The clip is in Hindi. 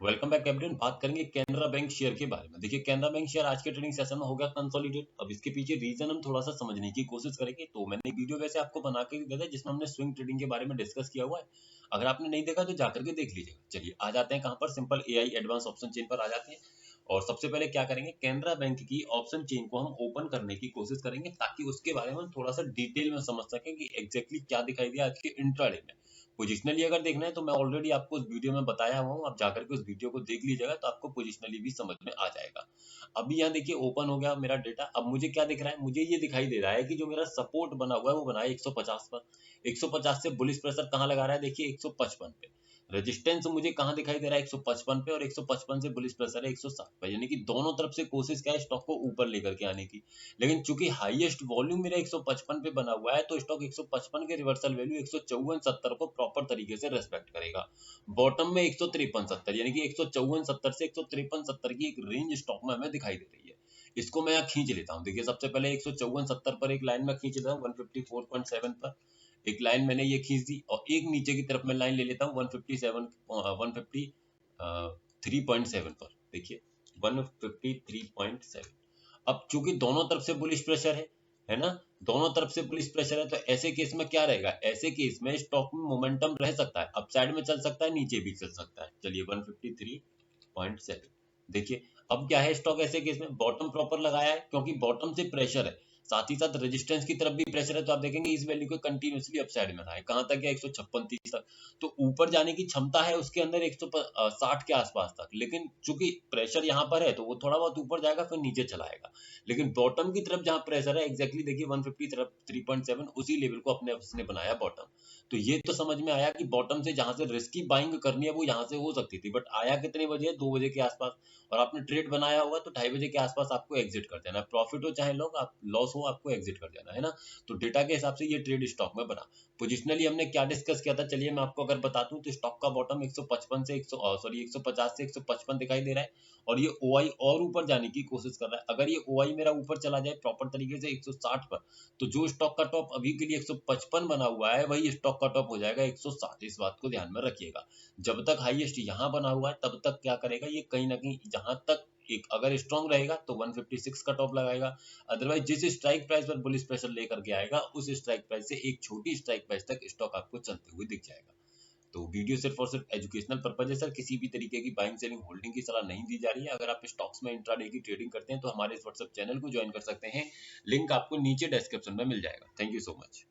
Welcome back everyone. बात करेंगे कैनरा बैंक शेयर के बारे में। देखिए, कैनरा बैंक शेयर आज के ट्रेडिंग सेशन में हो गया कंसोलिडेट। अब इसके पीछे रीजन हम थोड़ा सा समझने की कोशिश करेंगे। तो मैंने एक वीडियो वैसे आपको बना के दिया था जिसमें हमने स्विंग ट्रेडिंग के बारे में डिस्कस किया हुआ है। अगर आपने नहीं देखा तो जाकर के देख लीजिएगा। चलिए आ जाते हैं कहाँ पर, simple AI advance option chain पर आ जाते हैं। और सबसे पहले क्या करेंगे, कैनरा बैंक की ऑप्शन चेन को हम ओपन करने की कोशिश करेंगे ताकि उसके बारे में हम थोड़ा सा डिटेल में समझ सकें कि एग्जैक्टली क्या दिखाई दिया आज के इंट्राडे में। पोजिशनली अगर देखना है तो मैं ऑलरेडी आपको उस वीडियो में बताया हुआ हूँ, आप जाकर के उस वीडियो को देख लीजिएगा तो आपको पोजिशनली भी समझ में आ जाएगा। अभी यहाँ देखिए ओपन हो गया मेरा डेटा। अब मुझे क्या दिख रहा है, मुझे ये दिखाई दे रहा है कि जो मेरा सपोर्ट बना हुआ है वो बना है 150 पर। 150 से बुलिश प्रेशर कहाँ लगा रहा है, देखिए 155 पे। रेजिस्टेंस मुझे कहाँ दिखाई दे रहा है, 155 पे, और 155 से बुलिश प्रेशर है 160 पे। यानी कि दोनों तरफ से कोशिश क्या है स्टॉक को ऊपर लेकर के आने की। लेकिन चूंकि हाईएस्ट वॉल्यूम मेरा 155 पे बना हुआ है तो स्टॉक 155 के रिवर्सल वैल्यू 154.70 को प्रॉपर तरीके से रेस्पेक्ट करेगा। बॉटम में 153.70 यानी कि 154.70 से 153.70 की एक रेंज स्टॉक में हमें दिखाई दे रही है। इसको मैं यहाँ खींच लेता हूँ। देखिए सबसे पहले 154.70 पर एक लाइन में खींच लेता हूँ, 154.7 पर एक लाइन मैंने ये खींच दी, और एक नीचे की तरफ मैं लाइन ले लेता हूँ 153.7 पर। देखिए 153.7। अब चूंकि दोनों तरफ से बुलिश प्रेशर है ना, दोनों तरफ से बुलिश प्रेशर है, तो ऐसे केस में क्या रहेगा, ऐसे केस में स्टॉक में मोमेंटम रह सकता है, अपसाइड में चल सकता है, नीचे भी चल सकता है। चलिए 153.7। देखिए अब क्या है, स्टॉक ऐसे केस में बॉटम प्रॉपर लगाया है क्योंकि बॉटम से प्रेशर है, साथ ही साथ रेजिस्टेंस की तरफ भी प्रेशर है। तो आप देखेंगे इस वैल्यू को कंटिन्यूअसली अपसाइड में रहा है, कहां तक है, 156-30 तक। तो ऊपर जाने की क्षमता है उसके अंदर 160 के आसपास तक, लेकिन चूंकि प्रेशर यहाँ पर है तो वो थोड़ा बहुत ऊपर जाएगा फिर नीचे चला आएगा। लेकिन बॉटम की तरफ जहां प्रेशर है एग्जैक्टली देखिए 153.7 उसी लेवल को अपने उसने बनाया बॉटम। तो ये तो समझ में आया कि बॉटम से जहां से रिस्की बाइंग करनी है वो यहाँ से हो सकती थी, बट आया कितने बजे, 2 बजे के आसपास। और आपने ट्रेड बनाया होगा तो 2:30 बजे के आसपास आपको एग्जिट कर देना, प्रॉफिट हो चाहे लॉस हो, आपको एग्जिट कर देना है ना। तो डेटा के हिसाब से ये ट्रेड स्टॉक में बना। पोजिशनली हमने क्या डिस्कस किया था, चलिए मैं आपको अगर बता दूं तो स्टॉक का बॉटम 155 से 150 से 155 दिखाई दे रहा है, और ये ओआई और ऊपर जाने की कोशिश कर रहा है। अगर ये ओआई मेरा ऊपर चला जाए प्रॉपर तरीके से 160 पर, तो जो स्टॉक का टॉप अभी के लिए 155 बना हुआ है वही स्टॉक का टॉप हो जाएगा 160। इस बात को ध्यान में रखिएगा। जब तक हाईएस्ट यहाँ बना हुआ है तब तक क्या करेगा, ये कहीं ना कहीं जहां तक एक अगर स्ट्रॉन्ग रहेगा तो 156 का टॉप लगाएगा। अदरवाइज जिस स्ट्राइक प्राइस पर बुलिश प्रेशर लेकर के आएगा उस स्ट्राइक प्राइस से एक छोटी स्ट्राइक प्राइस तक स्टॉक आपको चलते हुए दिख जाएगा। तो वीडियो सिर्फ और सिर्फ एजुकेशनल पर्पज है सर, किसी भी तरीके की बाइंग सेलिंग होल्डिंग की सलाह नहीं दी जा रही है। अगर आप स्टॉक्स में इंट्राडे की ट्रेडिंग करते हैं तो हमारे इस व्हाट्सएप चैनल को ज्वाइन कर सकते हैं, लिंक आपको नीचे डिस्क्रिप्शन में मिल जाएगा। Thank you so much.